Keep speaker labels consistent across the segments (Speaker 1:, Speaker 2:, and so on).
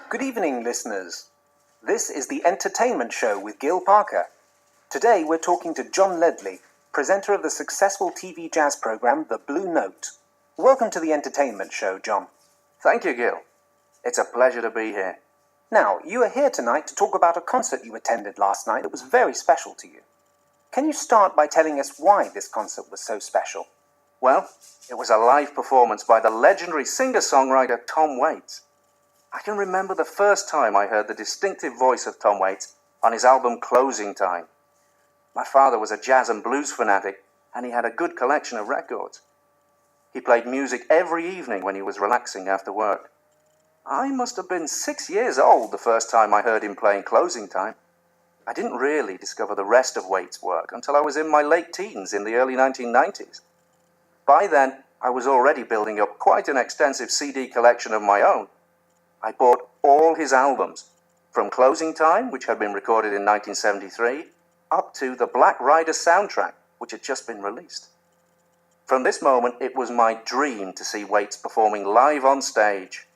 Speaker 1: Good evening, listeners. This is the Entertainment Show with Gil Parker. Today we're talking to John Ledley, presenter of the successful TV jazz program The Blue Note. Welcome to the Entertainment Show, John.
Speaker 2: Thank you, Gil. It's a pleasure to be here.
Speaker 1: Now, you are here tonight to talk about a concert you attended last night that was very special to you. Can you start by telling us why this concert was so special?
Speaker 2: Well, it was a live performance by the legendary singer-songwriter Tom Waits. I can remember the first time I heard the distinctive voice of Tom Waits on his album Closing Time. My father was a jazz and blues fanatic, and he had a good collection of records. He played music every evening when he was relaxing after work. I must have been 6 years old the first time I heard him playing Closing Time. I didn't really discover the rest of Waits' work until I was in my late teens in the early 1990s. By then, I was already building up quite an extensive CD collection of my own. I bought all his albums, from Closing Time, which had been recorded in 1973, up to the Black Rider soundtrack, which had just been released. From this moment, it was my dream to see Waits performing live on stage.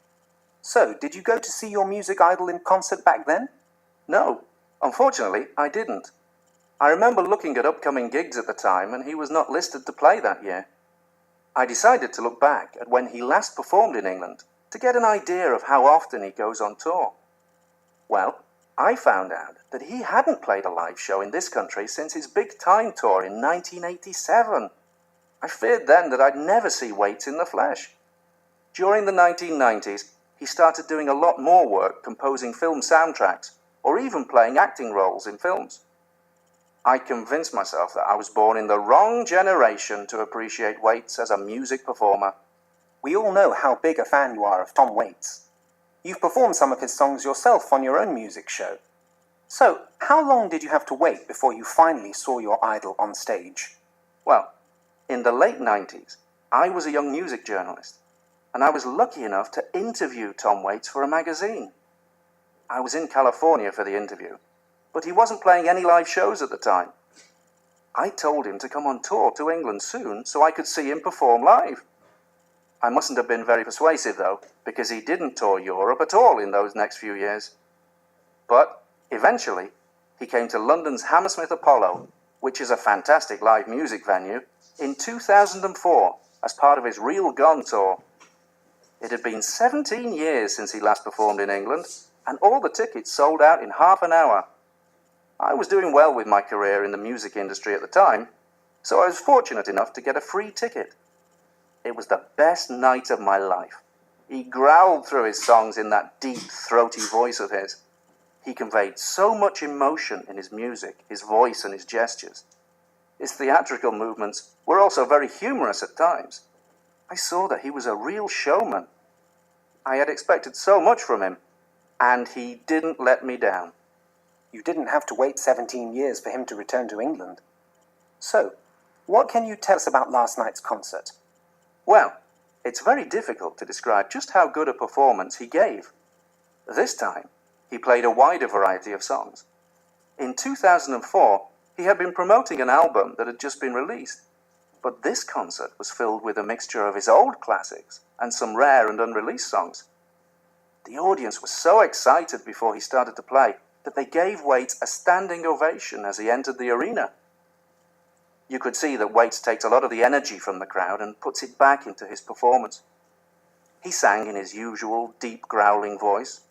Speaker 1: So, did you go to see your music idol in concert back then?
Speaker 2: No, unfortunately, I didn't. I remember looking at upcoming gigs at the time, and he was not listed to play that year. I decided to look back at when he last performed in England to get an idea of how often he goes on tour. Well, I found out that he hadn't played a live show in this country since his Big Time tour in 1987. I feared then that I'd never see Waits in the flesh. During the 1990s, he started doing a lot more work composing film soundtracks or even playing acting roles in films. I convinced myself that I was born in the wrong generation to appreciate Waits as a music performer.
Speaker 1: We all know how big a fan you are of Tom Waits. You've performed some of his songs yourself on your own music show. So, how long did you have to wait before you finally saw your idol on stage?
Speaker 2: Well, in the late 90s, I was a young music journalist, and I was lucky enough to interview Tom Waits for a magazine. I was in California for the interview, but he wasn't playing any live shows at the time. I told him to come on tour to England soon so I could see him perform live. I mustn't have been very persuasive, though, because he didn't tour Europe at all in those next few years. But, eventually, he came to London's Hammersmith Apollo, which is a fantastic live music venue, in 2004 as part of his Real Gone tour. It had been 17 years since he last performed in England, and all the tickets sold out in half an hour. I was doing well with my career in the music industry at the time, so I was fortunate enough to get a free ticket. It was the best night of my life. He growled through his songs in that deep, throaty voice of his. He conveyed so much emotion in his music, his voice and his gestures. His theatrical movements were also very humorous at times. I saw that he was a real showman. I had expected so much from him, and he didn't let me down.
Speaker 1: You didn't have to wait 17 years for him to return to England. So, what can you tell us about last night's concert?
Speaker 2: Well, it's very difficult to describe just how good a performance he gave. This time, he played a wider variety of songs. In 2004, he had been promoting an album that had just been released, but this concert was filled with a mixture of his old classics and some rare and unreleased songs. The audience was so excited before he started to play that they gave Waits a standing ovation as he entered the arena. You could see that Waits takes a lot of the energy from the crowd and puts it back into his performance. He sang in his usual deep growling voice.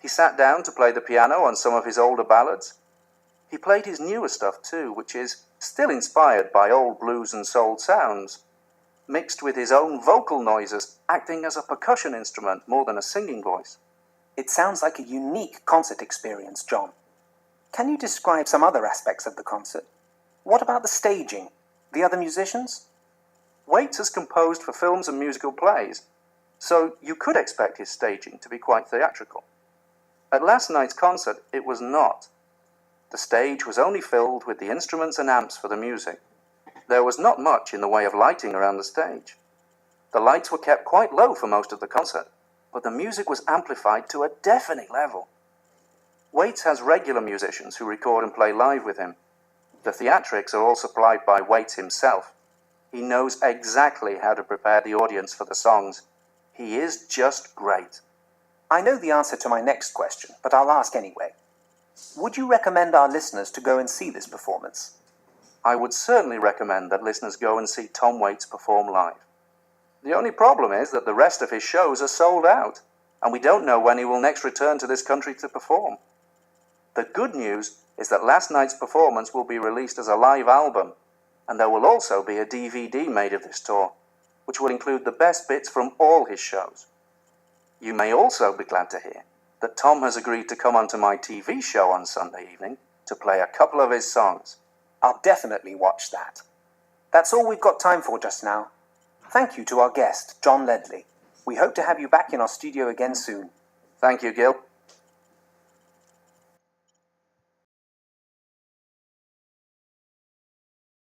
Speaker 2: He sat down to play the piano on some of his older ballads. He played his newer stuff too, which is still inspired by old blues and soul sounds, mixed with his own vocal noises, acting as a percussion instrument more than a singing voice.
Speaker 1: It sounds like a unique concert experience, John. Can you describe some other aspects of the concert? What about the staging? The other musicians?
Speaker 2: Waits has composed for films and musical plays, so you could expect his staging to be quite theatrical. At last night's concert, it was not. The stage was only filled with the instruments and amps for the music. There was not much in the way of lighting around the stage. The lights were kept quite low for most of the concert, but the music was amplified to a deafening level. Waits has regular musicians who record and play live with him. The theatrics are all supplied by Waits himself. He knows exactly how to prepare the audience for the songs. He is just great.
Speaker 1: I know the answer to my next question, but I'll ask anyway. Would you recommend our listeners to go and see this performance?
Speaker 2: I would certainly recommend that listeners go and see Tom Waits perform live. The only problem is that the rest of his shows are sold out, and we don't know when he will next return to this country to perform. The good news is that last night's performance will be released as a live album, and there will also be a DVD made of this tour, which will include the best bits from all his shows. You may also be glad to hear that Tom has agreed to come onto my TV show on Sunday evening to play a couple of his songs.
Speaker 1: I'll definitely watch that. That's all we've got time for just now. Thank you to our guest, John Ledley. We hope to have you back in our studio again soon.
Speaker 2: Thank you, Gil.